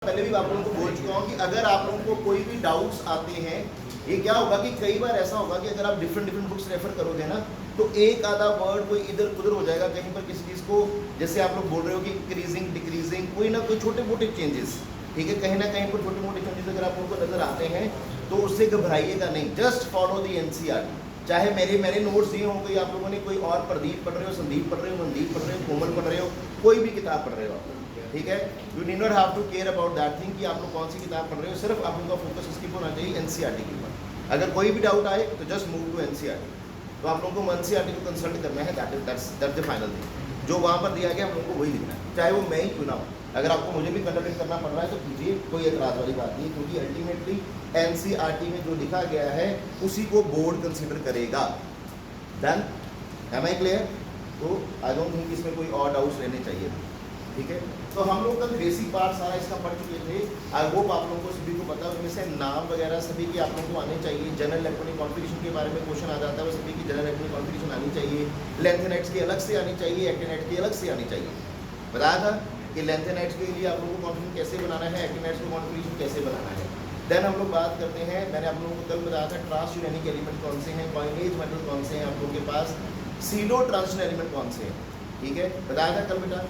पहले भी आप लोगों को बोल चुका हूँ कि अगर आप लोगों को कोई भी डाउट्स आते हैं, ये क्या होगा कि कई बार ऐसा होगा कि अगर आप डिफरेंट बुक्स रेफर करोगे ना, तो एक आधा वर्ड कोई इधर उधर हो जाएगा कहीं पर किसी चीज़ को, जैसे आप लोग बोल रहे हो कि इंक्रीजिंग डिक्रीजिंग, कोई ना कोई छोटे मोटे चेंजेस, ठीक है, कहीं ना कहीं पर छोटे मोटे चेंजेस अगर आप लोगों को नजर आते हैं तो उससे घबराइएगा नहीं, जस्ट फॉलो दी एनसीईआरटी। चाहे मेरे नोट्स दिए हों, कोई आप लोगों ने कोई और प्रदीप पढ़ रहे हो, संदीप पढ़ रहे हो, मनदीप पढ़ रहे हो, कोमल पढ़ रहे हो, कोई भी किताब पढ़ रहे हो आप, ठीक है, you need not have to care about that thing कि आप लोग कौन सी किताब पढ़ रहे हो, सिर्फ आप उनका फोकस इसकी होना चाहिए एनसीईआरटी के ऊपर। अगर कोई भी डाउट आए तो जस्ट मूव टू एनसीईआरटी। तो आप लोगों को एनसीईआरटी को कंसल्ट करना है, दैट्स द फाइनल थिंग। जो वहाँ पर दिया गया हम लोगों को वही लिखना है, चाहे वो मैं ही क्यों ना हो। अगर आपको मुझे भी कंडक्ट करना पड़ रहा है तो कीजिए, कोई एतराज़ वाली बात नहीं, क्योंकि अल्टीमेटली एनसीईआरटी में जो लिखा गया है उसी को बोर्ड कंसिडर करेगा। Done, am I clear? तो आई डोंट थिंक इसमें कोई और डाउट्स रहने चाहिए, ठीक है। तो हम लोग कल बेसिक पार्ट सारा इसका पढ़ चुके थे। आई होप आप लोगों को सभी को पता है, उनमें से नाम वगैरह सभी की आप लोगों को आने चाहिए। जनरल इलेक्ट्रॉनिक कॉन्फ़िगरेशन के बारे में क्वेश्चन आ जाता है, वो सभी की जनरल इलेक्ट्रॉनिक कॉन्फ़िगरेशन आनी चाहिए। लेंथ एंड एड्स की अलग से आनी चाहिए, एक्टिनेट की अलग से आनी चाहिए। बताया था कि लेंथ एंड एड्स के लिए आप लोगों को कॉन्फ़िगरेशन कैसे बनाना है, एक्टिनेट्स को कॉन्फ़िगरेशन कैसे बनाना है। देन हम लोग बात करते हैं, मैंने आप लोगों को कल बताया था ट्रांसयूरेनिक एलिमेंट कौन से हैं, कॉइनेज मेटल कौन से हैं आप लोगों के पास, सीडो ट्रांजिशन एलिमेंट कौन से हैं, ठीक है, बताया था कल बेटा।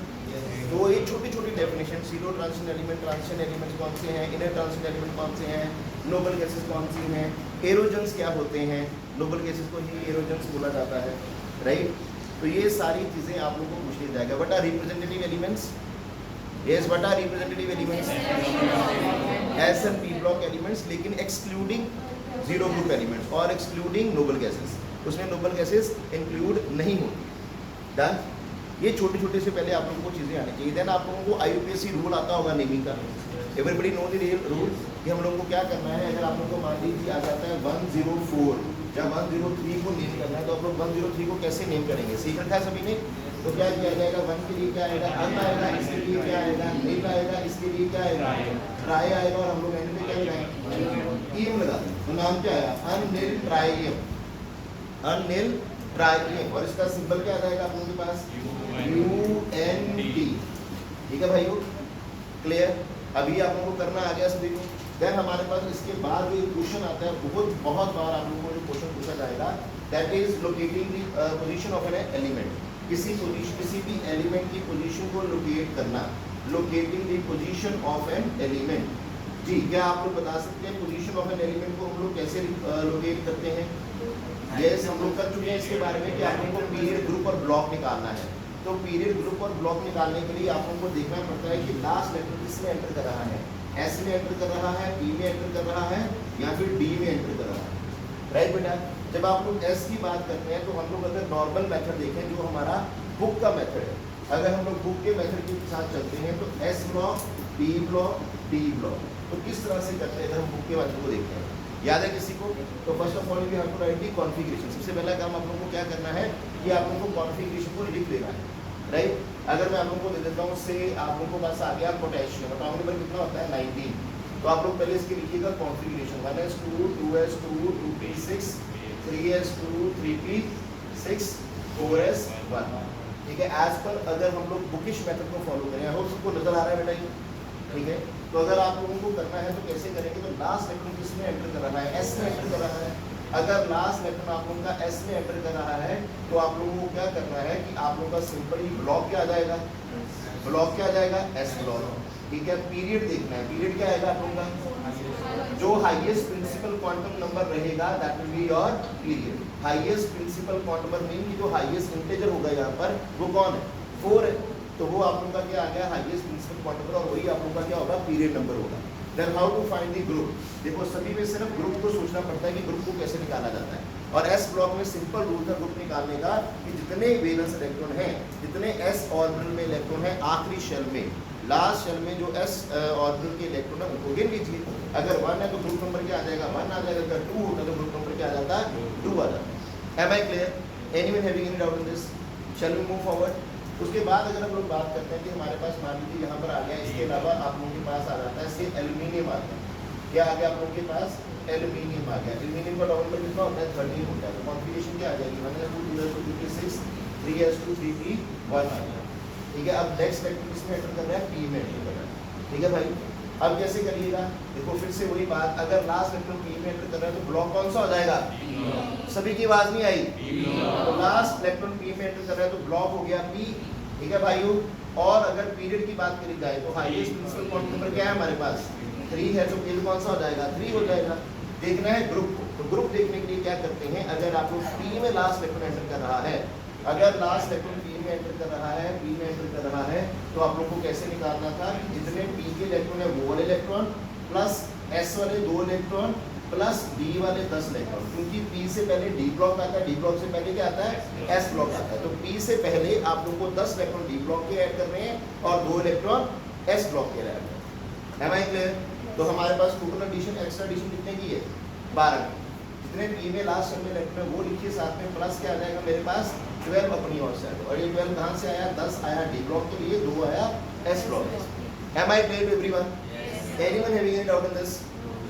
तो ये छोटी छोटी डेफिनेशन, सीडो ट्रांजिशन एलिमेंट्स कौन से हैं, इनर ट्रांजिशन एलिमेंट कौन से हैं, नोबल गैसेस कौन सी हैं, एरोजन्स क्या होते हैं, नोबल गैसेस को ही एरोजन्स बोला जाता है, राइट। तो ये सारी चीज़ें आप लोगों को पूछ लिया जाएगा। What are representative elements? Yes, what are representative elements? S and P block elements, लेकिन एक्सक्लूडिंग जीरो ग्रुप एलिमेंट्स और एक्सक्लूडिंग नोबल गैसेस, उसमें नोबल गैसेस इंक्लूड नहीं होती। डन, ये छोटे छोटे से पहले आप लोगों को चीज़ें आनी चाहिए। देन आप लोगों को आईयूपीएससी रूल आता होगा नेमिंग का, एवरीबडी नो द रूल कि हम लोगों को क्या करना है। अगर आप लोगों को मान लीजिए आ जाता है 104 या 103 को नेम करना है, तो आप लोग 103 को कैसे नेम करेंगे, सीख रखा है सभी ने। तो क्या किया जाएगा, 1 के लिए क्या आएगा, अन आएगा, इसके लिए क्या आएगा, नील आएगा, इसके लिए क्या आएगा, ट्राई आएगा, और हम लोग एंड में क्या लगाएंगे, ईम लगा दें। तो नाम क्या आया, अननील ट्राइम, अननील ट्राइम, और इसका सिंबल क्या आ जाएगा आप लोगों के पास, UNT, ठीक है भाइयों, क्लियर। अभी आप लोगों को करना आ गया सभी को। देन हमारे पास इसके बाद जो क्वेश्चन आता है, बहुत बार आप लोगों को जो क्वेश्चन पूछा जाएगा, that is locating the position of an element. किसी भी एलिमेंट की पोजीशन को लोकेट करना, locating the position of an element. जी, क्या आप लोग बता सकते हैं पोजीशन ऑफ एन एलिमेंट को हम लोग कैसे लोकेट करते हैं? यस, हम लोग कर चुके हैं इसके बारे में कि आप लोगों को पीरियड, ग्रुप और ब्लॉक निकालना है। तो पीरियड, ग्रुप और ब्लॉक निकालने के लिए आप लोगों को देखना पड़ता है कि लास्ट लेटर किसमें एंटर कर रहा है, एस में एंटर कर रहा है, पी में एंटर कर रहा है, या फिर डी में एंटर कर रहा है, राइट बेटा। जब आप लोग एस की बात करते हैं तो हम लोग अगर नॉर्मल मेथड देखें, जो हमारा बुक का मेथड है, अगर हम लोग बुक के मेथड के साथ चलते हैं तो S block, P block, D block, तो किस तरह से करते हैं अगर हम बुक के मेथड को देखते हैं, याद है किसी को? तो first of all we have to write the configuration. सबसे पहला काम आप लोगों को क्या करना है कि आप लोगों को कॉन्फ़िगरेशन को लिख देना है, राइट। अगर मैं आप लोगों को दे देता हूँ, से आप लोगों को पास आ गया पोटेशियम, अटॉमिक नंबर कितना होता है 19, तो आप लोग पहले इसके लिखिएगा configuration, 1s2 2s2 2p6 3s2 3p6 4s1, ठीक है। एज पर अगर हम लोग बुकिश मेथड को फॉलो करें, हो सबको नजर आ रहा है बेटा ये, ठीक है। तो अगर आप लोगों को करना है तो कैसे करेंगे, तो लास्ट लेटर किसमें एंटर कर रहा है, एस में एंटर कर रहा है। अगर लास्ट लेटर आप लोगों का एस में एंटर कर रहा है तो आप लोगों को क्या करना है कि आप लोगों का सिंपल ही ब्लॉक क्या आ जाएगा, ब्लॉक क्या आ जाएगा, एस ब्लॉक, ठीक है। पीरियड देखना है, पीरियड क्या आएगा आप लोगों का, जो हाईएस्ट प्रिंसिपल क्वांटम नंबर रहेगा that will be your period. Highest principal quantum number mean कि जो हाईएस्ट इंटीजर होगा यहाँ पर वो कौन है, 4 है, तो वो आप लोगों का क्या आ गया, हाईएस्ट प्रिंसिपल क्वांटम नंबर, और वही आप लोगों का क्या होगा, पीरियड नंबर होगा। Then how to find the group, देखो सभी में सिर्फ ग्रुप को सोचना पड़ता है कि ग्रुप को कैसे निकाला जाता है, और एस ब्लॉक में सिंपल रूल था ग्रुप निकालने का कि जितने वैलेंस इलेक्ट्रॉन हैं, जितने एस ऑर्बिटल में इलेक्ट्रॉन है, आखिरी शेल में, लास्ट शेल में जो एस ऑर्बिटल के इलेक्ट्रॉन है उनको गिन लीजिए। अगर 1 है तो ग्रुप नंबर क्या आ जाएगा, 1 आ जाएगा। अगर 2 होता तो ग्रुप नंबर क्या आ जाता है, 2 आ जाता है। Am I clear? Anyone having any doubt in this? Shall we move forward? उसके बाद अगर हम लोग बात करते हैं कि हमारे पास मान लीजिए यहाँ पर आ गया, इसके अलावा आप लोगों के पास आ जाता है से एल्यूमिनियम आ गया, क्या आ गया आप लोगों के पास, एल्यूमिनियम आ गया। एल्यूमिनियम का डबल नंबर कितना होता है, 13 होता है। तो कॉन्फ़िगरेशन क्या आ जाएगी, 1s2 2s2 2p6 3s2 3p1 आ गया, ठीक है। अब नेक्स्ट वेक्टर किसमें एंटर कर रहा है, पी में एंटर कर रहा है, ठीक है भाई। अब कैसे करिएगा, देखो फिर से वही बात, अगर लास्ट इलेक्ट्रॉन पी में एंटर कर रहा है तो ब्लॉक कौन सा हो जाएगा, सभी की आवाज नहीं आई, तो लास्ट इलेक्ट्रॉन पी में एंटर कर रहा है तो ब्लॉक हो गया पी, ठीक है भाइयों। और अगर पीरियड की बात करी जाए तो हाईएस्ट प्रिंसिपल क्वांटम नंबर क्या है हमारे पास, 3 है, तो पीरियड कौन सा हो जाएगा, 3 हो जाएगा। देखना है ग्रुप को, तो ग्रुप देखने के लिए क्या करते हैं, अगर आप लोग पी में लास्ट इलेक्ट्रॉन एंटर कर रहा है, अगर लास्ट इलेक्ट्रॉन पी में एंटर कर रहा है, पी में एंटर कर रहा है, तो आप लोग को कैसे निकालना था, जितने पी के इलेक्ट्रॉन है वो वाले इलेक्ट्रॉन प्लस एस वाले 2 इलेक्ट्रॉन प्लस डी वाले 10 इलेक्ट्रॉन, क्योंकि पी से पहले डी ब्लॉक आता है, डी ब्लॉक से पहले क्या आता है, एस ब्लॉक आता है, तो पी से पहले आप लोग को 10 इलेक्ट्रॉन डी ब्लॉक के ऐड करने हैं और 2 इलेक्ट्रॉन एस ब्लॉक के ऐड करने हैं। क्लियर? तो हमारे पास टोटल एडिशन एक्स्ट्रा एडिशन कितने की है, 12। जितने पी में लास्ट में इलेक्ट्रॉन है वो लिखिए, साथ में प्लस क्या आ जाएगा मेरे पास 12 अपनी ओर से, और ये 12 कहाँ से आया, 10 आया डी ब्लॉक के लिए, 2 आया S block. Am I clear everyone? Anyone having any doubt in this?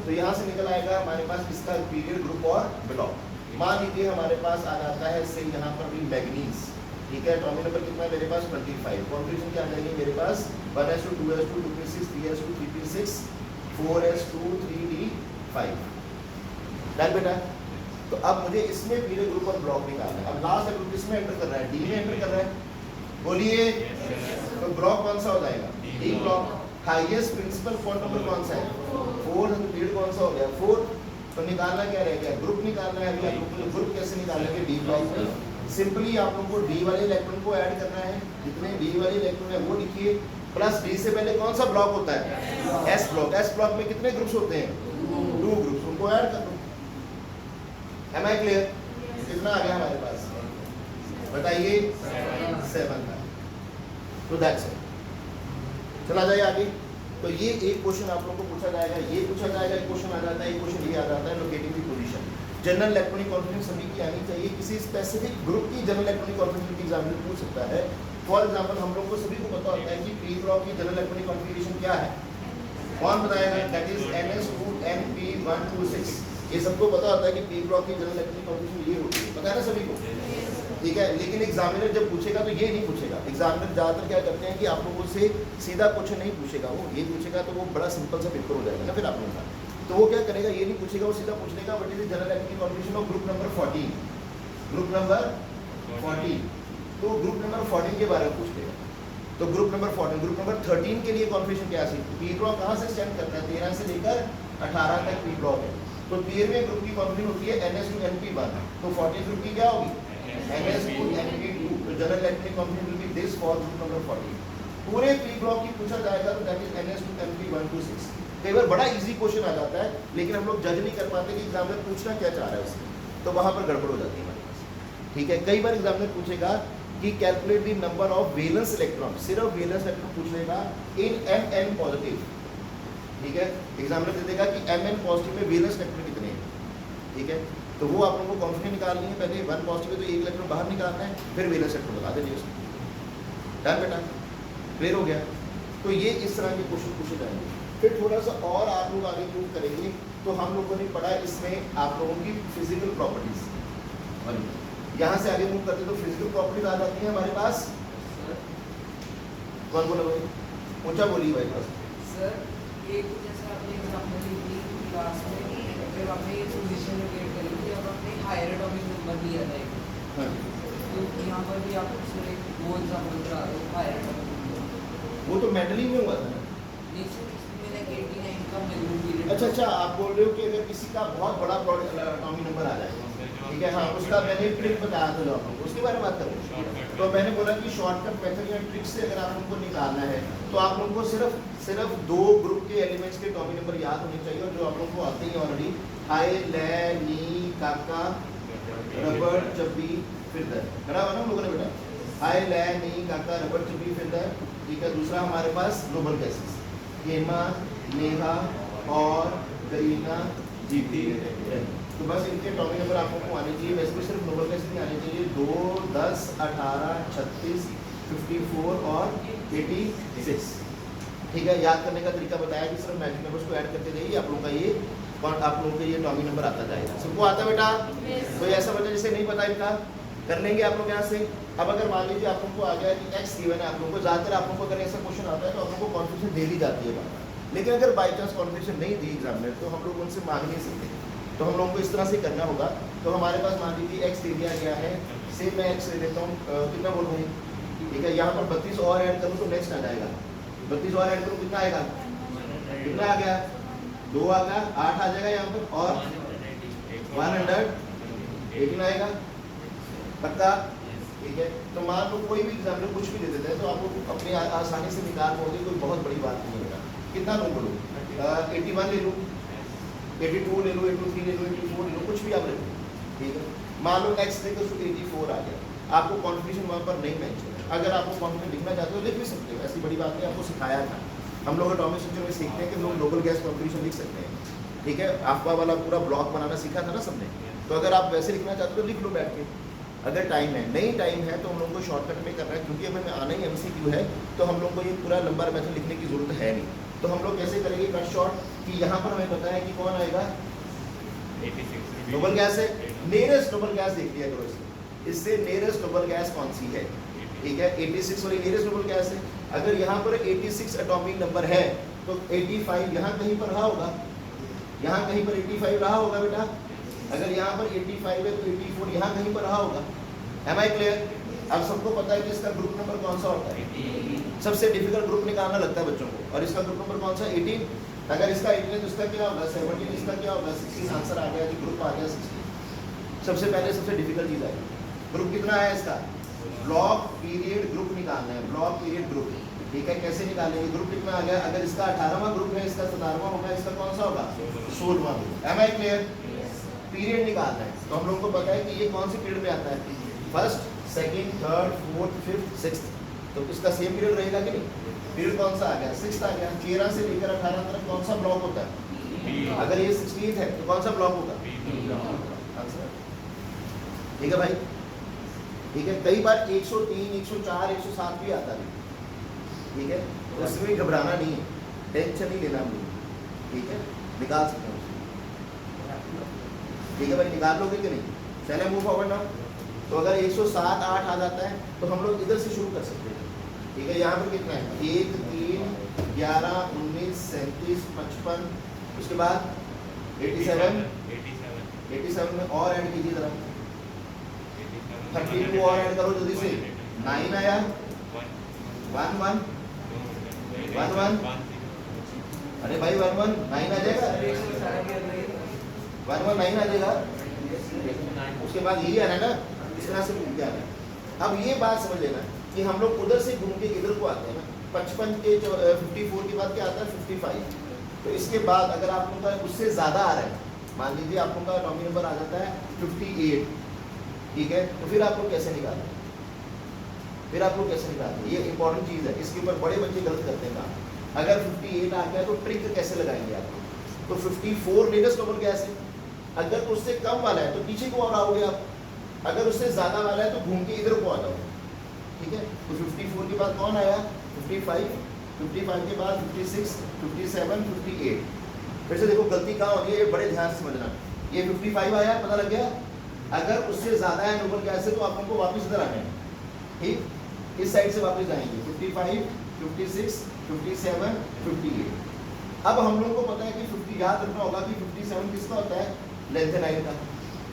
तो यहाँ से निकल आएगा हमारे पास इसका पीरियड, ग्रुप और ब्लॉक। मान लीजिए हमारे पास आ जाता है से यहाँ पर भी मैग्नीज, ठीक है, एटॉमिक नंबर कितना है मेरे पास 25, कॉन्ट्रीब्यूशन क्या आ जाएगी मेरे पास 1s2 2s2 2p6 3s2 3p6 4s2 3d5, done बेटा। तो अब मुझे इसमें पीरियड, ग्रुप और ब्लॉक निकालना है। अब लास्ट ग्रुप किसमें एंटर कर रहा है, डी में एंटर कर रहा है, बोलिए, तो ब्लॉक कौन सा हो जाएगा, D block. Highest principal quantum number कौन सा है, 4, तो पीरियड कौन सा हो गया 4, तो निकालना क्या रह गया, ग्रुप निकालना है। अभी आप लोगों को ग्रुप कैसे निकालेंगे, डी ब्लॉक में सिंपली आप लोगों को डी वाले इलेक्ट्रॉन को ऐड करना है, जितने डी वाले इलेक्ट्रॉन है वो लिखिए, प्लस डी से पहले कौन सा ब्लॉक होता है, एस ब्लॉक। एस ब्लॉक में कितने ग्रुप्स होते हैं, 2 ग्रुप्स, उनको ऐड कर दो। Am I clear? कितना आ गया हमारे पास, बताइए 7 का, तो दैट्स इट। चला जाए आगे। तो ये एक क्वेश्चन आप लोगों को पूछा जाएगा, ये पूछा जाएगा, एक क्वेश्चन आ जाता है, एक क्वेश्चन ये आ जाता है, लोकेटिंग दी पोजीशन। जनरल इलेक्ट्रॉनिक कॉन्फिगरेशन सभी की आनी चाहिए, किसी स्पेसिफिक ग्रुप की जनरल इलेक्ट्रॉनिक कॉन्फिगरेशन की एग्जामिनर पूछ सकता है। फॉर एग्जांपल हम लोग को सभी को पता होता है कि पी ब्लॉक की जनरल इलेक्ट्रॉनिक कॉन्फिगरेशन क्या है, कौन बताएगा, दैट इज ns2np126। ये सबको पता होता है कि पी ब्लॉक की जनरल इलेक्ट्रॉनिक कॉन्फिगरेशन ये होती है, पता है ना सभी को, ठीक है। लेकिन एग्जामिनर जब पूछेगा तो ये नहीं पूछेगा, एग्जामिनर ज़्यादातर क्या करते हैं कि आप लोगों से सीधा क्वेश्चन नहीं पूछेगा, वो ये पूछेगा तो वो बड़ा सिंपल सा पेपर हो जाएगा ना फिर आप लोगों का। तो वो क्या करेगा, ये नहीं पूछेगा, वो सीधा पूछ लेगा what is the general electronic configuration of group number 14, group number 14, तो ग्रुप नंबर 14 के बारे में पूछ लेगा। तो ग्रुप नंबर 14, ग्रुप नंबर 13 के लिए कॉन्फिगरेशन क्या है, पी ब्लॉक कहाँ से स्टैंड करता है, 13 से लेकर 18 तक पी ब्लॉक है, तो 13वें ग्रुप की कॉन्फिगरेशन होती है ns2np1, तो 14 ग्रुप की क्या होगी, ns2np2, तो general electronic configuration will be this for group number 14। पूरे पी ब्लॉक की पूछा जाएगा तो दैट इज ns2np126। कई बार बड़ा इजी क्वेश्चन आ जाता है, लेकिन हम लोग जज नहीं कर पाते कि एग्जामिनर पूछना क्या चाह रहा है उससे, तो वहां पर गड़बड़ हो जाती है हमारे पास, ठीक है। कई बार एग्जामिनर पूछेगा कि calculate the number of valence electron, सिर्फ वैलेंस इलेक्ट्रॉन पूछ लेगा इन mn पॉजिटिव, ठीक है। एग्जामिनर दे देगा कि mn पॉजिटिव में वैलेंस इलेक्ट्रॉन कितने हैं, ठीक है। तो वो आप लोगों को कॉन्फिडेंस निकालनी है, पहले 1 पॉजिटिव है तो 1 इलेक्ट्रॉन बाहर निकालना है, फिर वैलेंस इलेक्ट्रॉन बता देंगे उसको, डन बेटा, क्लियर हो गया। तो ये इस तरह के क्वेश्चन पूछे जाएंगे। फिर थोड़ा सा और आप लोग आगे मूव करेंगे तो हम लोगों ने पढ़ा इसमें आप लोगों की फिजिकल प्रॉपर्टीज, और यहाँ से आगे मूव करते तो फिजिकल प्रॉपर्टीज आ जाती है हमारे पास। कौन बोला भाई, ऊंचा बोलिए भाई पास। सर एक जैसे आपने एग्जांपल दी क्लास में, जब आपने ये पोजीशन लोकेट करी थी, अब आपने हायर एटॉमिक नंबर दिया था एक, हाँ। तो यहाँ पर भी आप सर एक वो एग्जांपल करा दो हायर एटॉमिक नंबर। वो तो मेंटली में हुआ था ना। नहीं सर, इसमें लाइक 89 का मैग्नीट्यूड पीरियड। अच्छा अच्छा, आप बोल रहे हो कि अगर किसी का बहुत बड़ा एटॉमिक नंबर आ जाए, ठीक है, हाँ, उसका मैंने ट्रिक बताया था जो आप लोगों को, उसके बारे में बात करूँ। तो मैंने बोला कि शॉर्टकट मेथड या ट्रिक से अगर आप लोगों को निकालना है तो आप लोगों को सिर्फ 2 ग्रुप के एलिमेंट्स के एटॉमिक नंबर याद होने चाहिए, और जो आप लोगों को आते ही ऑलरेडी, हाई ले नी काका रबड़ चब्बी फिर दर, करा हुआ ना हम लोगों ने बेटा, हाई ले नी काका रबड़ चब्बी फिर दर, ठीक है। दूसरा हमारे पास नोबल गैसेस, हेमा नेहा और गरीना जीपी, तो बस इनके एटॉमिक नंबर आप लोगों को आने चाहिए। वैसे भी सिर्फ नोबल गैसेस नहीं आने चाहिए, 2 10 18 36 54 और 86, ठीक है। याद करने का तरीका बताया कि सिर्फ मैजिक नंबर्स को ऐड करते जाइए, आप लोगों का ये आप लोगों का ये एटॉमिक नंबर आता जाएगा। सबको आता बेटा? कोई ऐसा बच्चा जिसे नहीं पता इनका, कर लेंगे आप लोग यहाँ से। अब अगर मान लीजिए आप लोगों को आ गया कि x गिवन है, आप लोगों को ज़्यादातर आप लोगों को अगर ऐसा क्वेश्चन आता है तो आप लोगों को कॉन्फिडेंस दे दी जाती है बात, लेकिन अगर बाई चांस कॉन्फिगरेशन नहीं दी एग्जामिनर तो हम लोग उनसे मांग नहीं सकते, तो हम लोगों को इस तरह से करना होगा। तो हमारे पास मान लीजिए एक्स दे दिया गया है, से मैं एक्स ले लेता हूँ, कितना बोलूँ, ठीक है, यहाँ पर 32 और ऐड करूँ तो नेक्स्ट आ जाएगा, 32 और ऐड करूँ कितना आएगा, कितना आ गया, 2 आ गया, 8 आ जाएगा यहाँ पर, और 118 आएगा, पक्का, ठीक है। तो मान लो कोई भी एग्जामिनर कुछ भी दे देता है तो आप लोग अपने आसानी से निकाल पाओगे, कोई बहुत बड़ी बात नहीं होगा। कितना लो बोलो, 81 ले लो, 82 ले लो, 83 ले लो, 84 ले लो, कुछ भी आप ले लो, ठीक है। मान लो एक्स देखो तो 84 आ गया, आपको कॉन्फिगरेशन वहाँ पर नहीं मैच हो रहा, अगर आपको कॉन्फिगरेशन लिखना चाहते हो लिख भी सकते हो, ऐसी बड़ी बात नहीं, आपको सिखाया था। हम लोग एटॉमिक स्ट्रक्चर में सीखते हैं कि लोग ग्लोबल गैस कॉन्फिगरेशन लिख सकते हैं, ठीक है। आपका वाला पूरा ब्लॉक बनाना सीखा था ना सबने, तो अगर आप वैसे लिखना चाहते हो तो लिख लो बैठ के, अगर टाइम है, नहीं टाइम है तो हम लोगों को शॉर्टकट में करना है, क्योंकि हमें आना ही MCQ है, तो हम लोग को ये पूरा नंबर मेथड लिखने की जरूरत है नहीं। तो हम लोग कैसे करेंगे कट शॉर्ट, कि यहाँ पर हमें पता है कि कौन आएगा, 86 ग्लोबल गैस है, नियरेस्ट ग्लोबल गैस देख लिया करो इससे नियरेस्ट ग्लोबल गैस कौन सी है, ठीक है, 86 वाली नियरेस्ट ग्लोबल गैस है। अगर यहाँ पर 86 एटॉमिक नंबर है तो 85 यहाँ कहीं पर रहा होगा, यहाँ कहीं पर 85 रहा होगा बेटा, अगर यहाँ पर 85 है तो 84 यहाँ कहीं पर रहा होगा। Am I clear? अब सबको पता है कि इसका ग्रुप नंबर कौन सा होता है, सबसे डिफिकल्ट ग्रुप निकालना लगता है बच्चों को, और इसका ग्रुप नंबर कौन सा, 18। अगर इसका 18 है तो इसका क्या होगा, 17, इसका क्या होगा, 16। आंसर आ गया कि ग्रुप आ गया 16। सबसे पहले सबसे डिफिकल्ट चीज है, ग्रुप कितना है इसका, ब्लॉक पीरियड ग्रुप निकालना है, ब्लॉक पीरियड ग्रुप, ठीक है। कैसे निकालेंगे, ग्रुप कितना आ गया, अगर इसका 18वां ग्रुप है, इसका 17वां होगा, इसका कौन सा होगा, 16वां group. Am I clear? Period निकालना है, तो हम लोगों को पता है कि ये कौन सी पीरियड में आता है, first, second, third, fourth, fifth, sixth, तो इसका सेम पीरियड रहेगा कि नहीं। पीरियड कौन सा आ गया, 6 आ गया। 13 से लेकर 18 तक कौन सा ब्लॉक होता है, अगर ये 16 है तो कौन सा ब्लॉक होगा, आंसर, ठीक है भाई, ठीक है। कई बार 103, 104, 107 भी आता है, ठीक है, उसमें घबराना नहीं है, टेंशन नहीं लेना हम लोग, ठीक है, निकाल सकते हैं, ठीक है भाई, निकाल लोगे कि नहीं। चले मूव फॉरवर्ड नाउ। तो अगर 107, 8 आ जाता है तो हम लोग इधर से शुरू कर सकते हैं, ठीक है। यहाँ पर कितना है, 1, 3, 11, 19, 37, 55, उसके बाद 87 में और ऐड कीजिए जरा, 32 और ऐड करो जल्दी से, 9 आया, 1 1 1 1, अरे भाई 1 1 9 आ जाएगा, 1 1 9 आ जाएगा, उसके बाद यही आना ना, इस तरह से घूम के आना। अब ये बात समझ लेना कि हम लोग उधर से घूम के इधर को आते हैं ना, 55 के 54 के बाद क्या आता है, 55। तो इसके बाद अगर आप लोगों का उससे ज़्यादा आ रहा है, मान लीजिए आप लोगों का नॉमिनल नंबर आ जाता है 58, ठीक है, तो फिर आप लोग कैसे निकालें, फिर आप लोग कैसे निकालें, ये इंपॉर्टेंट चीज़ है, इसके ऊपर बड़े बच्चे गलत करते हैं काम। अगर 58 आ गया तो ट्रिक कैसे लगाएंगे आप, तो 54 लेटेस्ट ग्लोबल गैस है, अगर उससे कम वाला है तो पीछे को और आओगे आप, अगर उससे ज़्यादा वाला है तो घूम के इधर को आ जाओगे, ठीक है। तो 54 के बाद कौन आया, 55, 55 के बाद 56, 57, 58। फिर से देखो गलती कहाँ होती है, ये बड़े ध्यान से समझना। ये 55 आया, पता लग गया, अगर उससे ज़्यादा है ग्लोबल गैस से तो आप लोगों को वापस इधर आना है, ठीक, इस साइड से वापस जाएंगे, 55, 56, 57, 58। अब हम लोगों को पता है कि 50, याद रखना होगा कि 57 किसका होता है, लेंथेनाइड का,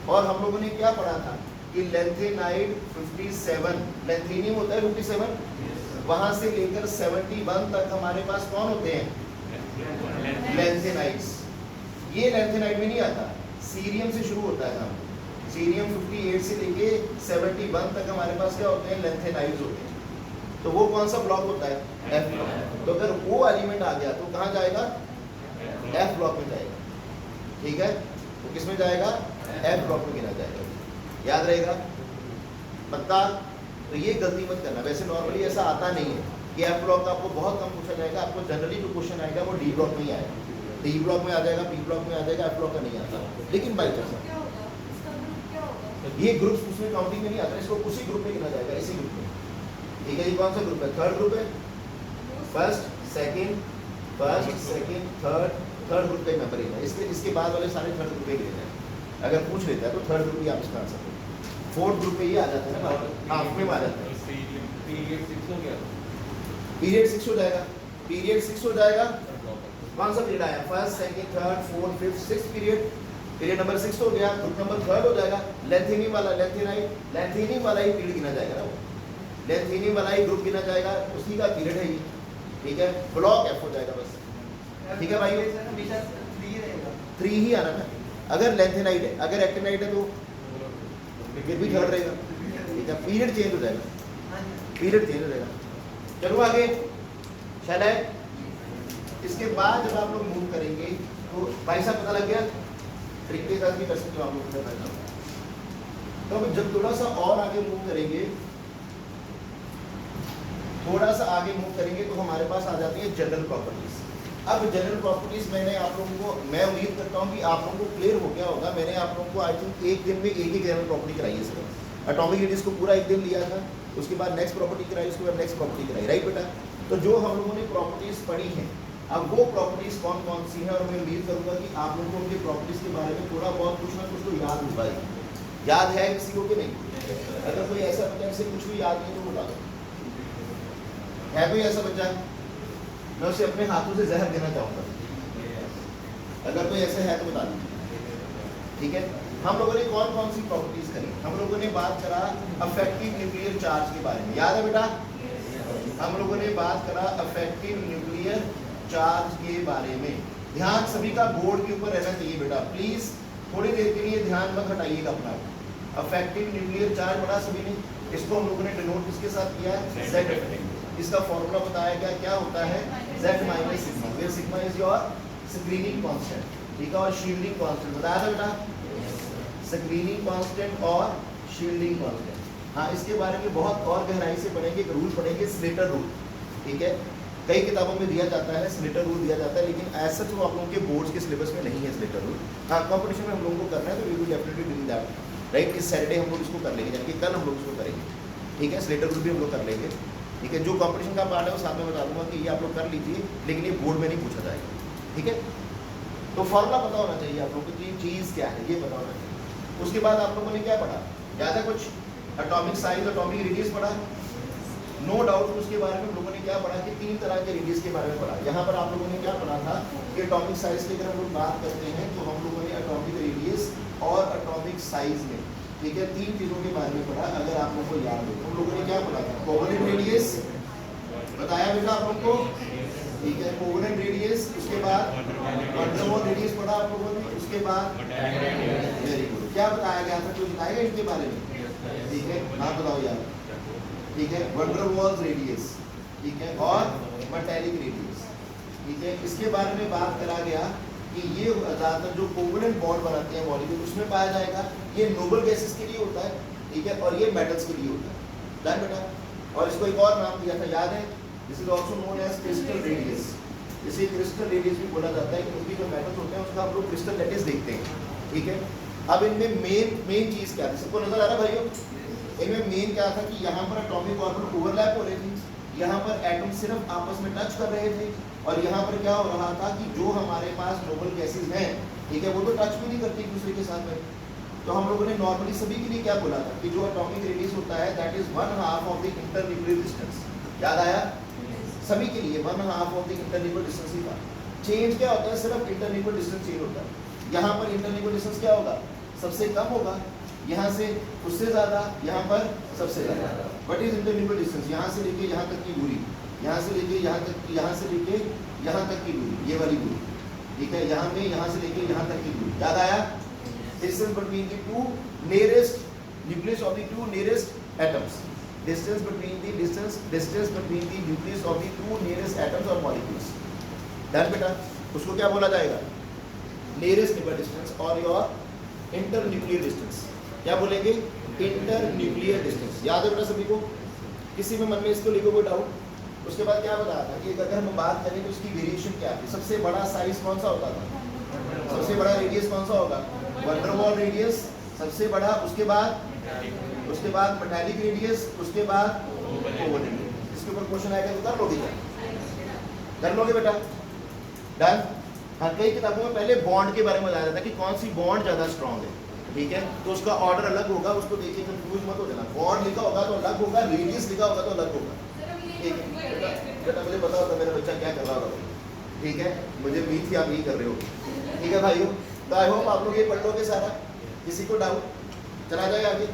और हम लोगों ने क्या पढ़ा था कि लेंथेनाइड 57, लेंथेनियम होता है 57, वहां से लेकर 71 तक हमारे पास कौन होते हैं, लेंथेनाइड्स। ये लेंथेनाइड में नहीं आता, सीरियम से शुरू होता है काम, सीरियम 58 से लेके 71 तक हमारे पास क्या होते हैं, लेंथेनाइड्स होते हैं। तो वो कौन सा ब्लॉक होता है, एफ ब्लॉक। तो अगर वो एलिमेंट आ गया तो कहाँ जाएगा, एफ ब्लॉक में जाएगा, ठीक है। तो किस में जाएगा, एफ ब्लॉक में गिना जाएगा, याद रहेगा पक्का। तो ये गलती मत करना, वैसे नॉर्मली ऐसा आता नहीं है कि एफ ब्लॉक का आपको बहुत कम पूछा जाएगा, आपको जनरली जो क्वेश्चन आएगा वो डी ब्लॉक में ही आएगा, डी ब्लॉक में आ जाएगा, बी ब्लॉक में आ जाएगा, एफ ब्लॉक का नहीं आता। लेकिन बाई चांस ये ग्रुप्स उसमें काउंटिंग में नहीं आता, इसको उसी ग्रुप में गिना जाएगा, इसी ग्रुप में, ठीक है। ये कौन सा ग्रुप है, थर्ड ग्रुप है, फर्स्ट सेकंड थर्ड ग्रुप का मेंबर है, इसके बाद वाले सारे थर्ड ग्रुप में गिने हैं। अगर पूछ लेता है तो थर्ड ग्रुप ही आप इसका आंसर करो, फोर्थ ग्रुप में ये आ जाता है ना, हाफ में आ जाता है। पीरियड 6 हो जाएगा, पीरियड 6 हो जाएगा, कौन सा पीरियड आया? First, second, third, fourth, fifth, sixth period. Period number 6 हो गया, ग्रुप नंबर थर्ड हो जाएगा। लेंथेनियम वाला लेंथेनियम वाला ही पीरियड गिना जाएगा ना, वो लेंथेनियम वाला ही ग्रुप गिना जाएगा, उसी का पीरियड है ये, ठीक है। ब्लॉक एफ हो जाएगा बस, ठीक है भाई। 3 ही आना ना, अगर लेंथेनाइट है, अगर एक्टिनाइट है तो फिर भी थर्ड रहेगा, ठीक है। पीरियड चेंज हो जाएगा, पीरियड चेंज हो जाएगा। चलो आगे चले। इसके बाद जब आप लोग मूव करेंगे तो भाई साहब पता लग गया, ट्रिक के साथ भी कर सकते हो आप लोग। तो अब जब थोड़ा सा और आगे मूव करेंगे, थोड़ा सा आगे मूव करेंगे तो हमारे पास आ जाती है जनरल प्रॉपर्टीज। अब जनरल प्रॉपर्टीज मैंने आप लोगों को, मैं उम्मीद करता हूँ कि आप लोगों को क्लियर हो गया होगा। मैंने आप लोगों को आई थिंक एक दिन में एक ही जनरल प्रॉपर्टी कराई है सिर्फ। एटॉमिक रेडियस को पूरा एक दिन लिया था, उसके बाद नेक्स्ट प्रॉपर्टी कराई, उसके बाद नेक्स्ट प्रॉपर्टी कराई, राइट बेटा। तो जो हम लोगों ने प्रॉपर्टीज पढ़ी हैं, अब वो प्रॉपर्टीज कौन कौन सी हैं, और मैं उम्मीद करूंगा कि आप लोगों को उनकी प्रॉपर्टीज के बारे में थोड़ा बहुत कुछ ना कुछ तो याद होगा ही। याद है किसी को कि नहीं? अगर कोई ऐसा बच्चा जिसे कुछ भी याद नहीं तो बता दो। है कोई ऐसा बच्चा? मैं उसे अपने हाथों से जहर देना चाहूंगा। अगर कोई ऐसा है तो बता दीजिए, ठीक है। हम लोगों ने कौन कौन सी प्रॉपर्टीज करी? हम लोगों ने बात करा अफेक्टिव न्यूक्लियर चार्ज के बारे में, याद है बेटा? हम लोगों ने बात करा अफेक्टिव न्यूक्लियर चार्ज के बारे में। ध्यान सभी का बोर्ड के ऊपर रहना चाहिए बेटा, प्लीज थोड़ी देर के लिए ध्यान मत हटाइएगा अपना। अफेक्टिव न्यूक्लियर चार्ज पढ़ा सभी ने, इसको हम लोगों ने डिनोट किसके साथ किया है? Z effect. इसका फॉर्मूला बताया गया, क्या होता है? Z minus sigma, where sigma is your screening constant, ठीक है। और शील्डिंग कांस्टेंट बताया था बेटा, स्क्रीनिंग कांस्टेंट और शील्डिंग कांस्टेंट। हाँ, इसके बारे में बहुत और गहराई से पढ़ेंगे, एक रूल पढ़ेंगे, स्लेटर रूल, ठीक है। कई किताबों में दिया जाता है, स्लेटर रूल दिया जाता है, लेकिन ऐसा तो आप लोगों के बोर्ड्स के सिलेबस में नहीं है स्लेटर रूल। हाँ, कंपटीशन में हम लोगों को करना है तो we will definitely do that, right. इस सैटरडे हम लोग इसको कर लेंगे, जबकि कल हम लोग इसको करेंगे, ठीक है। स्लेटर रूल भी हम लोग कर लेंगे, ठीक है। जो कंपटीशन का पार्ट है वो साथ में बता दूंगा कि ये आप लोग कर लीजिए, लेकिन ये बोर्ड में नहीं पूछा जाएगा, ठीक है। तो फॉर्मूला पता होना चाहिए आप लोगों को कि चीज़ क्या है, ये पता होना चाहिए। उसके बाद आप लोगों ने क्या पढ़ा? याद है कुछ? एटॉमिक साइज, एटॉमिक रेडियस पढ़ा, नो डाउट। उसके बारे में हम लोगों ने क्या पढ़ा कि 3 तरह के रेडियस के बारे में पढ़ा। यहाँ पर आप लोगों ने क्या पढ़ा था कि एटॉमिक साइज की अगर हम लोग बात करते हैं तो हम लोगों ने एटॉमिक रेडियस और एटॉमिक साइज में, ठीक है, 3 चीज़ों के बारे में पढ़ा। अगर आप लोगों को याद हो, हम लोगों ने क्या पढ़ा था? कोवेलेंट रेडियस बताया बेटा आप लोगों को, ठीक है। कोवेलेंट रेडियस, उसके बाद वैन डेर वाल्स रेडियस पढ़ा आप लोगों ने, उसके बाद वेरी गुड। क्या बताया गया था? कुछ बताएगा इसके बारे में, ठीक है। ना बताओ यार, ठीक है। वैन डेर वाल्स रेडियस, ठीक है, और मेटालिक रेडियस, ठीक है। इसके बारे में बात करा गया कि ये ज़्यादातर जो कोवेलेंट बॉन्ड बनाते हैं मॉलिक्यूल उसमें पाया जाएगा। ये नोबल गैसेस के लिए होता है, ठीक है, और ये मेटल्स के लिए होता है, जान बेटा। और इसको एक और नाम दिया था, याद है? This is also known as crystal radius. इसे क्रिस्टल रेडियस भी बोला जाता है, क्योंकि जो मेटल्स होते हैं उसका हम लोग क्रिस्टल लैटिस देखते हैं, ठीक है। अब इनमें मेन चीज़ क्या थी? सबको नजर आ रहा है भाइयों? इनमें मेन क्या था कि यहाँ पर एटॉमिक ऑर्बिटल ओवरलैप हो रही थी, यहाँ पर एटम सिर्फ आपस में टच कर रहे थे, और यहाँ पर क्या हो रहा था कि जो हमारे पास नोबल गैसेज हैं, ठीक है, वो तो टच भी नहीं करती एक दूसरे के साथ में। तो हम लोगों ने नॉर्मली सभी के लिए क्या बोला था कि जो एटॉमिक रेडियस होता है that is 1/2 of the internuclear distance. याद आया? सभी के लिए 1/2 ऑफ द इंटरन्यूक्लियर डिस्टेंस ही था। चेंज क्या होता है? सिर्फ इंटरन्यूक्लियर डिस्टेंस चेंज होता है। यहाँ पर इंटरन्यूक्लियर डिस्टेंस क्या होगा? सबसे कम होगा, यहाँ से उससे ज़्यादा, यहाँ पर सबसे ज़्यादा। What is internuclear distance? यहाँ से लेके यहाँ तक की दूरी, यहाँ से लेके यहाँ तक, यहाँ से लेके यहाँ तक की दूरी, ये वाली दूरी, ठीक है। यहाँ में यहाँ से लेके यहाँ तक की दूरी, याद आया? Distance between the two nearest nucleus of the two nearest atoms. Distance between the nucleus of the two nearest atoms or molecules. Done बेटा? उसको क्या बोला जाएगा? Nearest neighbor distance और your internuclear distance. क्या बोलेंगे? Internuclear distance. याद है बेटा सभी को? किसी में मन में इसको लिखो कोई डाउट? उसके बाद क्या बताया था कि अगर हम बात करें तो उसकी वेरिएशन क्या है? सबसे बड़ा साइज कौन सा होता था? सबसे बड़ा रेडियस कौन सा होगा? वैन डेर वाल्स रेडियस सबसे बड़ा, उसके बाद मेटालिक रेडियस, उसके बाद कोवेलेंट। इसके ऊपर क्वेश्चन आएगा तो कर लोगे क्या? कर लोगे बेटा? डन? हाँ, कई किताबों में पहले बॉन्ड के बारे में बताया जाता है कि कौन सी बॉन्ड ज़्यादा स्ट्रॉन्ग है, ठीक है। तो उसका ऑर्डर अलग होगा, उसको देखिए कंफ्यूज मत हो जाना। बॉन्ड लिखा होगा तो अलग होगा, रेडियस लिखा होगा तो अलग होगा, ठीक है। बेटा मुझे पता होता मेरा बच्चा क्या कर रहा होगा, ठीक है, मुझे उम्मीद थी आप यही कर रहे हो। ठीक है भाइयों, तो आई होप आप लोग ये पढ़ लोगे सारा, किसी को डाउट? चला जाए आगे।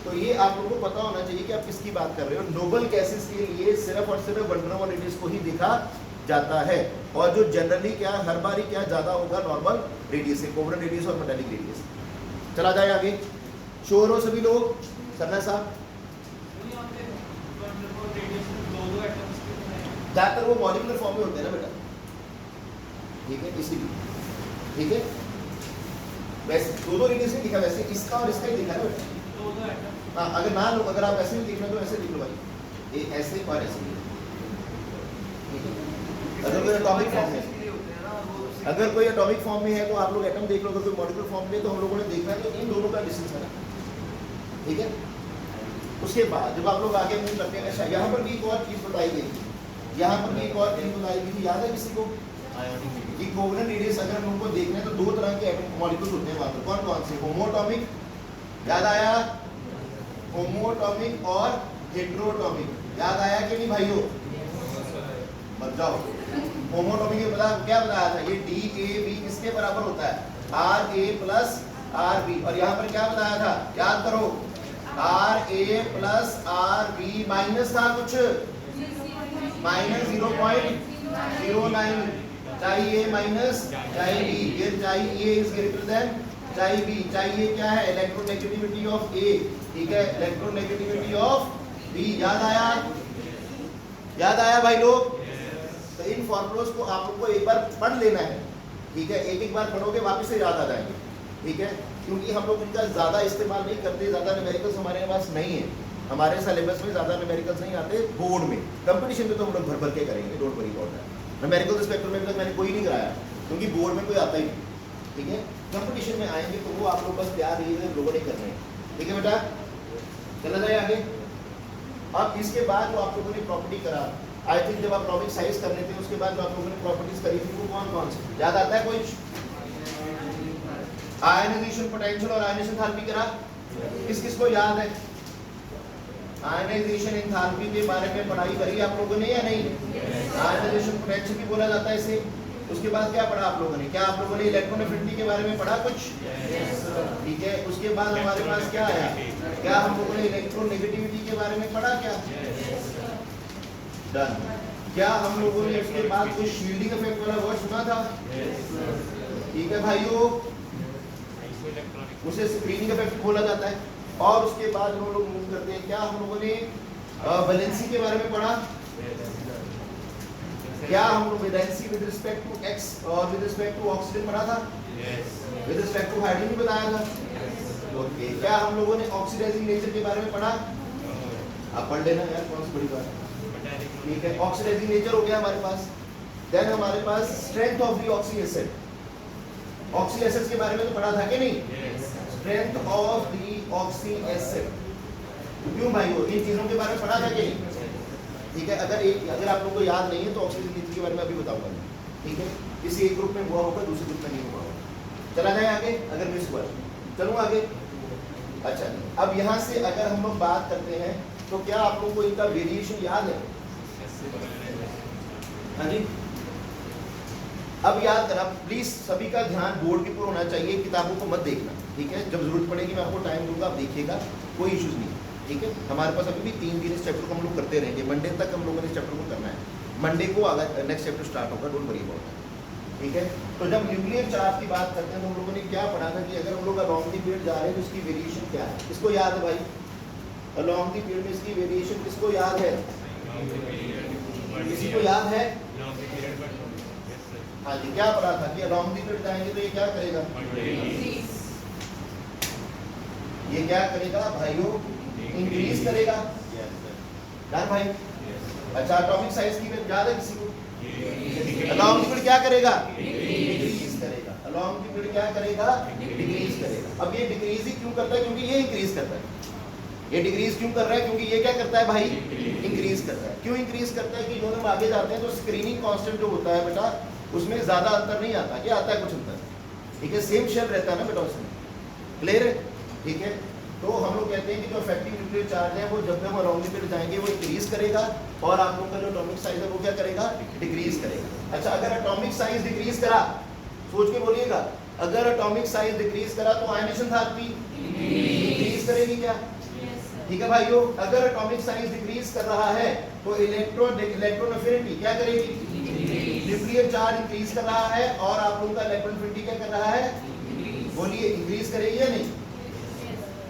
तो ये आप लोगों को पता होना चाहिए कि आप किसकी बात कर रहे हो। नोबल गैसेस के लिए सिर्फ और सिर्फ वंडर वन रेडियस को ही देखा जाता है, और जो जनरली क्या हर बार ही क्या ज़्यादा होगा नॉर्मल रेडियस से, कोवलेंट रेडियस और मेटालिक रेडियस। चला जाए आगे। श्योर हो सभी लोग? सरना साहब ज़्यादातर वो मॉलिक्यूलर फॉर्म में होते हैं ना बेटा, ठीक है, इसीलिए। ठीक है, वैसे दो रेडियस नहीं दिखा, वैसे इसका और इसका ही दिखा है बेटा। हाँ, अगर ना लो, अगर आप ऐसे भी देखना तो ऐसे लिख लो भाई, ये ऐसे और ऐसे। ठीक है, अगर कोई एटॉमिक फॉर्म है, अगर कोई एटॉमिक फॉर्म में है तो आप लोग एटम देख लो, अगर कोई मॉलिक्यूलर फॉर्म में तो हम लोगों ने देखना है तो इन दोनों का डिस्टेंस है ना। ठीक है, उसके बाद जब आप लोग आगे मूव करते हैं, यहाँ पर भी एक और चीज़ बताई गई थी, यहाँ पर भी एक और चीज़ बताई गई थी, याद है किसी को? कि कोवलेंट रेडियस अगर हम उनको देखना है तो दो तरह के मॉलिक्यूल्स होते हैं वहाँ पर। कौन कौन से? होमोटॉमिक, याद आया? होमोटॉमिक और हेट्रोटॉमिक, याद आया कि नहीं भाइयों? मत जाओ। होमोटॉमिक में बता क्या बताया था, ये DAB किसके बराबर होता है? RA प्लस RB, और यहाँ पर क्या बताया था, याद करो, RA प्लस RB माइनस था कुछ, माइनस 0.09, चाहिए माइनस चाहिए, ये चाहिए इज ग्रेटर देन चाहिए, चाहिए क्या है? इलेक्ट्रोनेगेटिविटी ऑफ A, ठीक है, इलेक्ट्रोनेगेटिविटी ऑफ B, याद आया? याद आया भाई लोग? तो इन फॉर्मूलोज को आप लोग को एक बार पढ़ लेना है, ठीक है, एक एक बार पढ़ोगे वापस से याद आ जाएंगे, ठीक है, क्योंकि हम लोग इनका ज़्यादा इस्तेमाल नहीं करते, ज़्यादा न्यूमेरिकल्स हमारे पास नहीं है, हमारे सिलेबस में ज़्यादा न्यूमेरिकल्स नहीं आते। बोर्ड में कंपटीशन में तो हम लोग भर भर के करेंगे, don't worry about that. Numerical spectrum में तक मैंने कोई नहीं कराया, क्योंकि बोर्ड में कोई आता ही नहीं, ठीक है। कंपटीशन में आएंगे तो वो आप लोग बस तैयार रहिए, लोगों ने करना है, ठीक है बेटा। चला जाए आगे। अब इसके बाद जो आप लोगों ने प्रॉपर्टी करा, आई थिंक जब आप एटॉमिक साइज कर लेते हैं उसके बाद जो आप लोगों ने प्रॉपर्टीज करी थी वो कौन कौन सी याद आता है कोई? आयनाइजेशन पोटेंशियल और आयनाइजेशन एंथैल्पी करा, किस किस को याद है? आयनाइजेशन एंथैल्पी के बारे में पढ़ाई करी आप लोगों ने या नहीं? आयनाइजेशन पोटेंशियल भी बोला जाता है इसे। उसके बाद क्या पढ़ा आप लोगों ने? क्या आप लोगों ने इलेक्ट्रॉन एफिनिटी के बारे में पढ़ा कुछ? ठीक है। उसके बाद हमारे पास क्या आया? क्या हम लोगों ने इलेक्ट्रॉन नेगेटिविटी के बारे में पढ़ा? क्या डन। क्या हम लोगों ने उसके बाद कोई शील्डिंग इफेक्ट वाला वर्ड सुना था? ठीक है भाइयों, उसे स्क्रीनिंग इफेक्ट बोला जाता है। और उसके बाद हम लोग मूव करते हैं, क्या हम लोगों ने वैलेंसी के बारे में पढ़ा? क्या हम लोग valency with respect to X और विद रिस्पेक्ट टू ऑक्सीजन पढ़ा था? विद रिस्पेक्ट टू हाइड्रोजन भी बताया था। ओके। क्या हम लोगों ने ऑक्सीडाइजिंग नेचर के बारे में पढ़ा? आप पढ़ लेना यार, कौन सी बड़ी बात है। ठीक है, ऑक्सीडाइजिंग नेचर हो गया हमारे पास। देन हमारे पास strength of the oxy acid, oxy acids के बारे में तो पढ़ा था कि नहीं? Strength of the oxy acid, क्यों भाइयों इन चीजों के बारे में पढ़ा था कि नहीं? ठीक है। अगर आप लोगों को याद नहीं है तो ऑक्सीजन नेचर के बारे में अभी बताऊंगा, ठीक है। किसी एक ग्रुप में हुआ होगा, दूसरे ग्रुप में नहीं हुआ होगा। चला जाए आगे, अगर मिस हुआ चलूँ आगे। अच्छा, अब यहाँ से अगर हम लोग बात करते हैं तो क्या आप लोगों को इनका वेरिएशन याद है? हाँ जी, अब याद करना प्लीज, सभी का ध्यान बोर्ड के ऊपर होना चाहिए, किताबों को मत देखना, ठीक है। जब जरूरत पड़ेगी मैं आपको टाइम दूंगा, आप देखिएगा, कोई इश्यूज नहीं, ठीक है। हमारे पास अभी भी 3 दिन इस चैप्टर को हम लोग करते रहेंगे, मंडे तक हम लोगों ने इस चैप्टर को करना है। मंडे को अगर नेक्स्ट चैप्टर स्टार्ट होगा, डोंट वरी अबाउट दैट, ठीक है। तो जब न्यूक्लियर चार्ज की बात करते हैं तो हम लोगों ने क्या पढ़ा था कि अगर हम लोग अलॉन्ग द पीरियड जा रहे हैं तो इसकी वेरिएशन क्या है? इसको याद है भाई? अलॉन्ग द पीरियड में इसकी वेरिएशन किसको याद है? किसी को याद है? हाँ जी, क्या पढ़ा था कि अलॉन्ग द पीरियड जाएंगे तो ये क्या करेगा? ये क्या करेगा भाइयों? इंक्रीज करेगा, डन भाई। अच्छा, एटॉमिक साइज की याद है किसी को? अलॉन्ग द पीरियड क्या करेगा? डिक्रीज करेगा। अलॉन्ग द पीरियड क्या करेगा? डिक्रीज करेगा। अब ये डिक्रीज ही क्यों करता है? क्योंकि ये इंक्रीज करता है। ये डिक्रीज क्यों कर रहा है? क्योंकि ये क्या करता है भाई? इंक्रीज करता है। क्यों इंक्रीज करता है? कि जब हम आगे जाते हैं तो स्क्रीनिंग कांस्टेंट जो होता है बेटा, उसमें ज्यादा अंतर नहीं आता। क्या आता है? कुछ अंतर, ठीक है। सेम शेप रहता है ना बेटा उसमें, क्लियर है, ठीक है। तो हम लोग कहते हैं कि जो इफेक्टिव न्यूक्लियर चार्ज है वो जब हम अराउंड द पीरियड जाएंगे वो इंक्रीज करेगा और आप लोग का जो एटॉमिक साइज है वो क्या करेगा, डिक्रीज करेगा। अच्छा, अगर एटॉमिक साइज डिक्रीज करा, सोच के बोलिएगा, अगर एटॉमिक साइज डिक्रीज करा तो आयनेशन एनथैल्पी डिक्रीज करेगी क्या? ठीक है भाइयों, अगर एटॉमिक साइज डिक्रीज कर रहा है तो इलेक्ट्रॉन अफिनिटी क्या करेगी, न्यूक्लियर चार्ज इंक्रीज कर रहा है और आप लोगों का इलेक्ट्रॉन अफिनिटी क्या कर रहा है, बोलिए इंक्रीज करेगी या नहीं?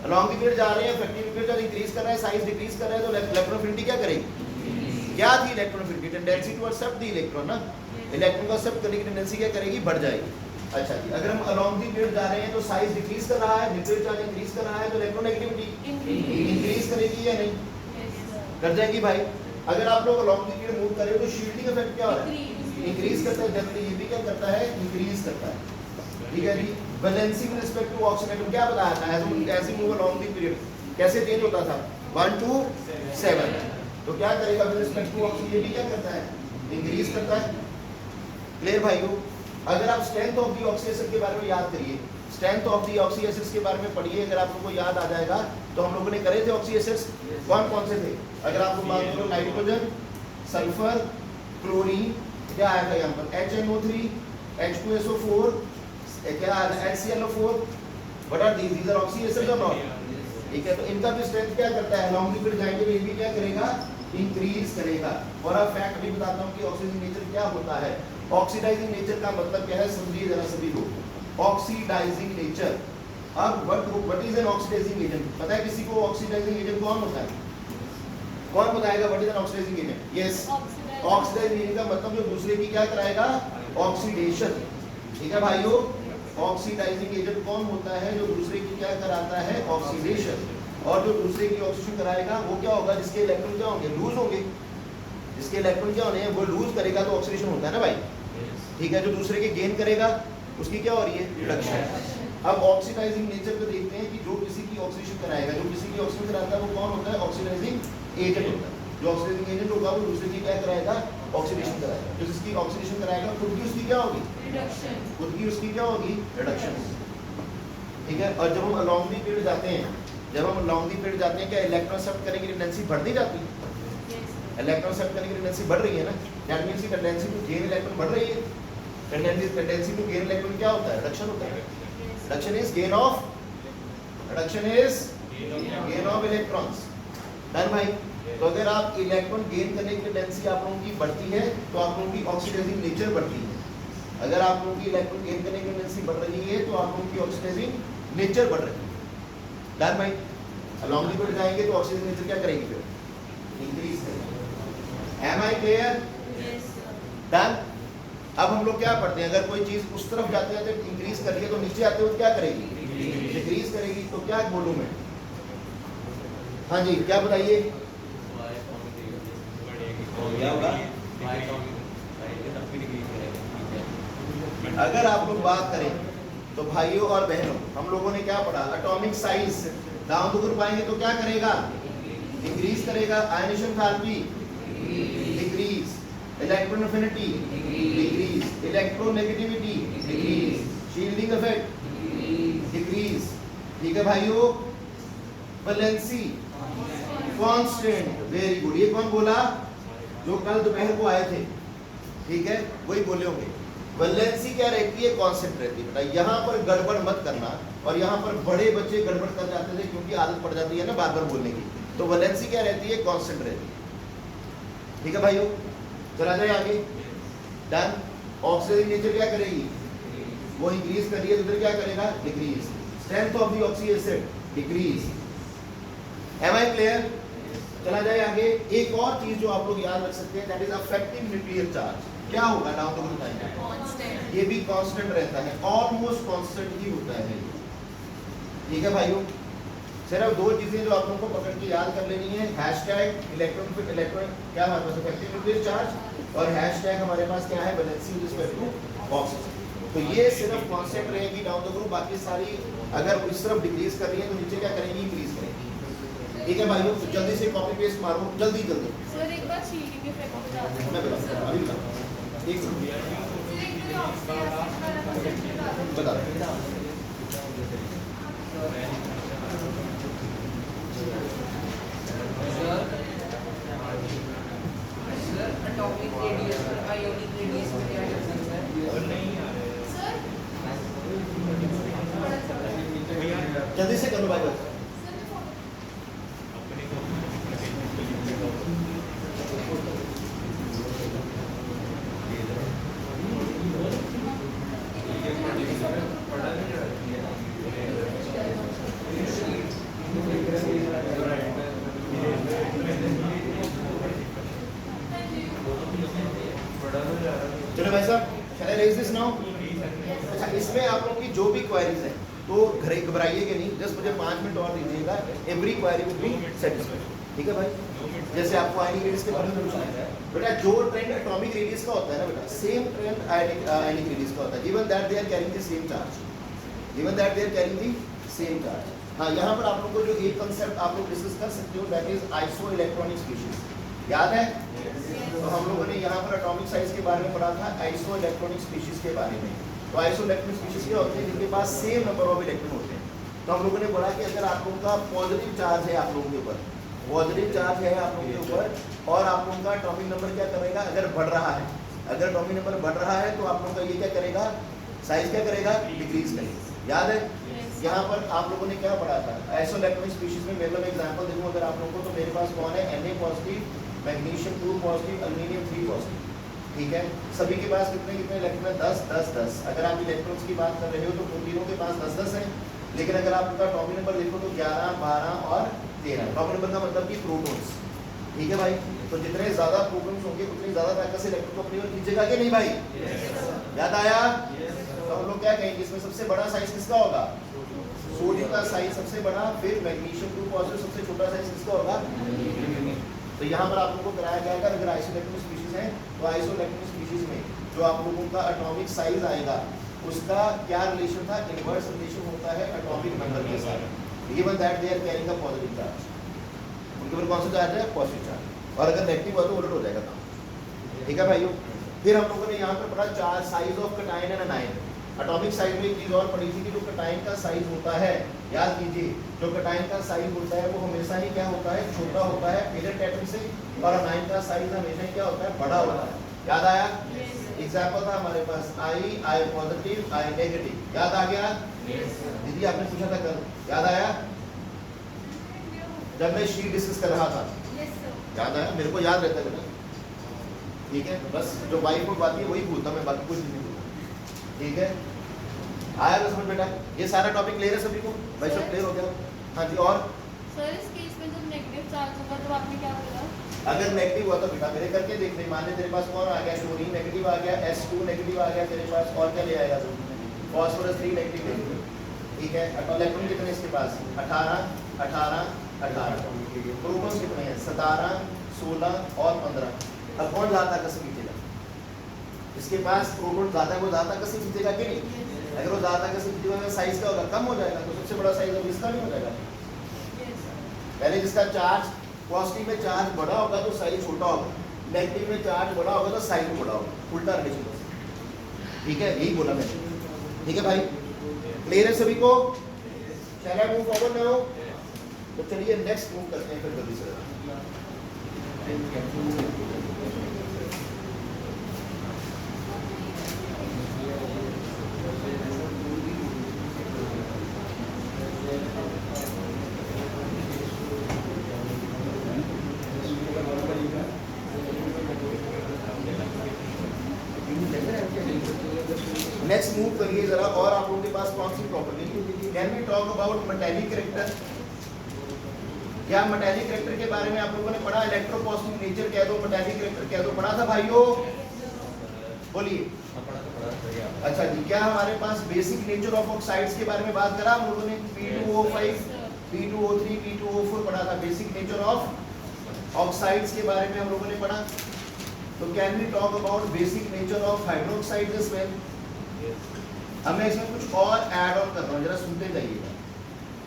अलॉन्ग द पीरियड जा रहे हैं, इफेक्टिव न्यूक्लियर चार्ज इंक्रीज कर रहा है, साइज डिक्रीज कर रहा है, तो इलेक्ट्रॉन अफिनिटी क्या करेगी? क्या थी electron affinity? Tendency to accept the electron ना, इलेक्ट्रॉन को एक्सेप्ट करने की टेंडेंसी क्या करेगी, बढ़ जाएगी। अच्छा जी, अगर हम अलॉन्ग द पीरियड जा रहे हैं तो साइज डिक्रीज कर रहा है, न्यूक्लियर चार्ज इंक्रीज कर रहा है, तो इलेक्ट्रोनेगेटिविटी इंक्रीज करेगी या नहीं? कर जाएगी भाई। अगर आप लोग अलॉन्ग द पीरियड मूव कर रहे हो तो शील्डिंग इफेक्ट क्या हो रहा है, इंक्रीज करता है, जनरली ये भी क्या करता है, इंक्रीज करता है। ठीक है जी, valency with respect to oxidation क्या बताया था, as move along the period कैसे चेंज होता था, 1 to 7, तो क्या करेगा विद रिस्पेक्ट टू ऑक्सीडेशन क्या करता है, इंक्रीज करता है। क्लियर भाइयों? अगर आप स्ट्रेंथ ऑफ द ऑक्सीडेशन के बारे में याद करिए, strength of the oxy acids के बारे में पढ़िए, अगर आप लोगों को याद आ जाएगा तो हम लोगों ने करे थे ऑक्सी एसिड्स, कौन कौन से थे? अगर आप लोग बात करो, नाइट्रोजन, सल्फर, क्लोरीन, क्या आया था यहाँ पर, HNO3, H2SO4, क्या आया था, HClO4, what are these? These are oxy acids और नॉट? ठीक है, तो इनका भी स्ट्रेंथ क्या करता है, लॉन्ग पीरियड जाएंगे तो ये भी क्या करेगा, इंक्रीज करेगा। और अब फैक्ट भी बताता हूँ कि ऑक्सीडाइजिंग नेचर क्या होता है। ऑक्सीडाइजिंग नेचर का मतलब क्या है, समझिए जरा सभी लोग। ऑक्सीडाइजिंग नेचर, अब what is an oxidising agent? पता है किसी को ऑक्सीडाइजिंग एजेंट कौन होता है? कौन बताएगा what is an oxidising agent? Yes, oxidising agent का मतलब जो दूसरे की क्या कराएगा, ऑक्सीडेशन। ठीक है भाइयों, ऑक्सीडाइजिंग एजेंट कौन होता है, जो दूसरे की क्या कराता है, ऑक्सीडेशन। और जो दूसरे की ऑक्सीडेशन कराएगा वो क्या होगा, जिसके इलेक्ट्रॉन क्या होंगे, लूज होंगे। जिसके इलेक्ट्रॉन क्या होने हैं, वो लूज करेगा तो ऑक्सीडेशन होता है ना भाई। ठीक है, जो दूसरे के गेन करेगा उसकी क्या हो रही है, रिडक्शन। अब ऑक्सीडाइजिंग नेचर को देखते हैं कि जो किसी की ऑक्सीडेशन कराएगा, जो किसी की ऑक्सीडेशन कराता है वो कौन होता है, ऑक्सीडाइजिंग एजेंट होता है। जो ऑक्सीडाइजिंग एजेंट होगा वो दूसरे की क्या कराएगा, ऑक्सीडेशन कराएगा। जो जिसकी ऑक्सीडेशन कराएगा खुद की उसकी क्या होगी, रिडक्शन। खुद की उसकी क्या होगी, रिडक्शन। ठीक है, और जब हम अलॉन्ग द पीरियड जाते हैं, जब हम अलॉन्ग द पीरियड जाते हैं, क्या इलेक्ट्रॉन एक्सेप्ट करने की टेंडेंसी बढ़ती जाती है? इलेक्ट्रॉन एक्सेप्ट करने की टेंडेंसी बढ़ रही है ना, दैट मींस की टेंडेंसी टू गेन इलेक्ट्रॉन बढ़ रही है। टेंडेंसी टू गेन इलेक्ट्रॉन क्या होता है, रिडक्शन होता है। Reduction is gain of, reduction is gain of electrons. Done भाई? तो अगर आप इलेक्ट्रॉन गेन करने की टेंडेंसी आप लोगों की बढ़ती है तो आप लोगों की ऑक्सीडाइजिंग नेचर बढ़ती है। अगर आप लोगों की इलेक्ट्रॉन गेन करने की टेंडेंसी बढ़ रही है तो आप लोगों की ऑक्सीडाइजिंग नेचर बढ़ रही है। डन भाई? अलॉन्ग द पीरियड जाएंगे तो ऑक्सीडाइजिंग नेचर क्या करेगी, फिर इंक्रीज करेगी। Am I clear? डन? अब हम लोग क्या पढ़ते हैं, अगर कोई चीज उस तरफ जाते हैं तो इंक्रीज कर रही है, तो नीचे आते हुए क्या करेगी, डिक्रीज करेगी। तो क्या बोलूं मैं? हाँ जी, क्या बताइए, क्या होगा? अगर आप लोग बात करें तो भाइयों और बहनों, हम लोगों ने क्या पढ़ा, atomic size down the group आएंगे तो क्या करेगा, इंक्रीज करेगा। Ionisation enthalpy decrease, electron affinity decrease, electronegativity decrease, shielding effect decrease. ठीक है भाइयों? Valency constant, very good. ये कौन बोला, जो कल दोपहर को आए थे, ठीक है, वही बोले होंगे। वैलेंसी क्या रहती है, कांस्टेंट रहती है। बेटा यहाँ पर गड़बड़ मत करना, और यहाँ पर बड़े बच्चे गड़बड़ कर जाते थे क्योंकि आदत पड़ जाती है ना बार बार बोलने की। तो वैलेंसी क्या रहती है, कांस्टेंट रहती है। ठीक है भाइयों, चला जाए आगे। डन? ऑक्सीडाइजिंग नेचर क्या करेगी, वो इंक्रीज कर रही है, तो उधर क्या करेगा, decrease. Strength of the oxy acid decrease. Am I clear? चला जाए आगे। एक और चीज जो आप लोग याद रख सकते हैं, that is affective nuclear charge. क्या होगा, नाम तो बताएंगे। ये भी कांस्टेंट रहता है, ऑलमोस्ट कांस्टेंट ही होता है। ठीक है भाइयों? सिर्फ दो चीजें जो आप लोगों को पकड़ के याद कर लेनी है, हैशटैग इलेक्ट्रॉन क्या हमारे पास इफेक्टिव न्यूक्लियर चार्ज, और हैशटैग हमारे पास क्या है, valency with respect to oxygen. तो ये सिर्फ कांस्टेंट रहेगी डाउन द ग्रुप, बाकी सारी अगर इस तरफ डिक्रीज कर रही है तो नीचे क्या करेंगी, इंक्रीज करेंगी। ठीक है भाइयों? तो जल्दी से कॉपी पेस्ट मारो, जल्दी जल्दी। सर एक बार शील्डिंग इफेक्ट बता दो। मैं बताऊँ, अभी बताऊँ, एक बता। जल्दी से कर लो भाई बस। अपने को location को चलो भाई साहब, shall I raise this now? अच्छा, इसमें आप लोग की जो भी क्वेरीज हैं तो घबराइएगा नहीं, जस्ट मुझे 5 मिनट और दीजिएगा, every query will be satisfied. ठीक है भाई, जैसे आपको आयनिक रेडियस के बारे में पूछना है बेटा, जो ट्रेंड एटॉमिक रेडियस का होता है ना बेटा, सेम ट्रेंड आयनिक रेडियस का होता है, given that they are carrying the same charge, given that they are carrying the same charge. हाँ, यहाँ पर आप लोग को जो एक कंसेप्ट आप लोग डिस्कस कर सकते हो, that is iso electronic species, याद है? तो हम लोगों ने यहाँ पर एटॉमिक साइज के बारे में पढ़ा था, आइसो इलेक्ट्रॉनिक स्पीशीज के बारे में। तो आइसो इलेक्ट्रॉनिक स्पीशीज क्या होते हैं? जिनके पास सेम नंबर ऑफ इलेक्ट्रॉन होते हैं। तो हम लोगों ने पढ़ा कि अगर आप लोगों का पॉजिटिव चार्ज है आप लोगों के ऊपर, पॉजिटिव चार्ज है आप लोगों के ऊपर, और आप लोगों का एटॉमिक नंबर क्या करेगा? अगर बढ़ रहा है, अगर एटॉमिक नंबर बढ़ रहा है तो आप लोगों का ये क्या करेगा? साइज क्या करेगा? डिक्रीज करेगा। याद है? यहाँ पर आप लोगों ने क्या पढ़ा था? आइसो इलेक्ट्रॉनिक स्पीशीज में मैं एग्जांपल देखूं अगर आप लोगों को, तो मेरे पास कौन है? Na positive, magnesium 2 positive, aluminium 3 positive. ठीक है, सभी के पास कितने कितने इलेक्ट्रॉन है? 10 10 10। अगर आप इलेक्ट्रॉन्स की बात कर रहे हो तो प्रोटीनों के पास 10 10 है, लेकिन अगर आप उनका एटॉमिक नंबर देखो तो 11 12 और 13। एटॉमिक नंबर का मतलब कि प्रोटॉन्स। ठीक है भाई, तो जितने ज्यादा प्रोटॉन्स होंगे उतनी ज्यादा ताकत से इलेक्ट्रॉन को अपनी ओर खींचेगा कि नहीं भाई? याद आया? तो हम लोग क्या कहेंगे, इसमें सबसे बड़ा साइज किसका होगा? सोडियम का साइज सबसे बड़ा, फिर मैग्नीशियम 2 पॉजिटिव सबसे छोटा साइज किसका होगा? तो यहाँ पर आप लोगों को कराया गया है, अगर आइसोइलेक्ट्रॉनिक स्पीशीज है तो आइसोइलेक्ट्रॉनिक स्पीशीज में जो आप लोगों का एटॉमिक साइज आएगा उसका क्या रिलेशन था? इनवर्स रिलेशन होता है एटॉमिक नंबर के साथ, given that they are carrying a positive charge. उनके ऊपर कौन सा चार्ज है? पॉजिटिव चार्ज, और अगर नेगेटिव हुआ तो उल्टा हो जाएगा काम। ठीक है भाइयों, फिर हम लोगों ने यहाँ पर पढ़ा चार size of cation and अनायन। Atomic size में एक चीज और पढ़ी थी कि जो कटायन का साइज होता है, याद कीजिए, जो कटायन का साइज होता है वो हमेशा ही क्या होता है? छोटा होता है पेरेंट एटम से, और अनायन का साइज हमेशा ही क्या होता है? बड़ा होता है। याद आया? एग्जांपल था हमारे पास आई पॉजिटिव, आई नेगेटिव। याद आ गया? दीदी आपने पूछा था कल, याद आया? जब मैं शीट डिस्कस कर रहा था, याद आया? मेरे को याद रहता है बेटा। ठीक है, बस जो वाइट बोर्ड बात है वही भूलता मैं, बाकी कुछ नहीं भूलता। ठीक है, आया ना समझ बेटा? ये सारा टॉपिक क्लियर है सभी को? भाई सब क्लियर हो गया? हाँ जी। और सर इस केस में जब नेगेटिव चार्ज होगा तो आपने क्या बोला? अगर नेगेटिव हुआ तो बेटा मेरे करके देख रहे, मान ले तेरे पास कौन आ गया? क्लोरीन नेगेटिव आ गया, S2 नेगेटिव आ गया तेरे पास, और क्या ले आएगा तू? फास्फोरस 3 नेगेटिव ले। ठीक है, इलेक्ट्रॉन कितने इसके पास? 18 18 18। प्रोटॉन्स कितने हैं? 17 16 और 15। अब कौन ज्यादा ताकत से खींचेगा? इसके पास प्रोटॉन ज्यादा है, वो ज्यादा ताकत से खींचेगा कि नहीं? अगर वो ज्यादा ताकत से खींचेगा साइज क्या होगा? कम हो जाएगा। तो सबसे बड़ा साइज अब इसका नहीं हो जाएगा? पहले जिसका चार्ज पॉजिटिव में चार्ज बड़ा होगा तो साइज छोटा होगा, नेगेटिव में चार्ज बड़ा होगा तो साइज बड़ा होगा, उल्टा रिलेशन। ठीक है, यही बोला मैंने। ठीक है भाई, क्लियर है सभी को? शैल आई मूव फॉरवर्ड नाउ? तो चलिए नेक्स्ट मूव करते हैं फिर जल्दी से। नेक्स्ट मूव करिए जरा, और आप लोगों के पास कौन सी property? Can we talk about metallic character? क्या मेटालिक कैरेक्टर के बारे में आप लोगों ने पढ़ा? इलेक्ट्रोपॉजिटिव नेचर कह दो, मेटालिक कैरेक्टर कह दो, पढ़ा था भाइयों? बोलिए। अच्छा जी, क्या हमारे पास बेसिक नेचर ऑफ ऑक्साइड्स के बारे में बात करा हम लोगों ने? P2O5 P2O3 P2O4 पढ़ा था, बेसिक नेचर ऑफ ऑक्साइड्स के बारे में हम लोगों ने पढ़ा। तो can we talk about basic nature of hydroxides as well? अब मैं इसमें कुछ और ऐड ऑन कर रहा हूँ, जरा सुनते जाइएगा।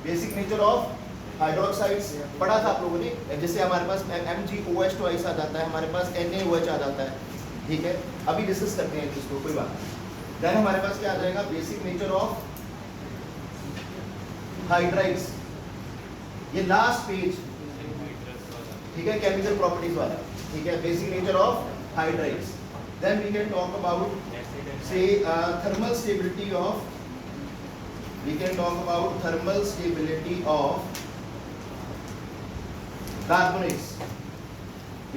बेसिक नेचर ऑफ हाइड्रोक्साइड्स पढ़ा था आप लोगों ने, जैसे हमारे पास MgOH ट्वाइस आ जाता है, हमारे पास NaOH आ जाता है। ठीक है, अभी डिस्कस करते हैं इसको, कोई बात नहीं। देन हमारे पास क्या आ जाएगा? बेसिक नेचर ऑफ हाइड्राइड्स, ये लास्ट पेज। ठीक है, केमिकल प्रॉपर्टीज वाला। ठीक है, basic nature of hydrides. Then we can talk about say thermal stability of we can talk about thermal stability of carbonates.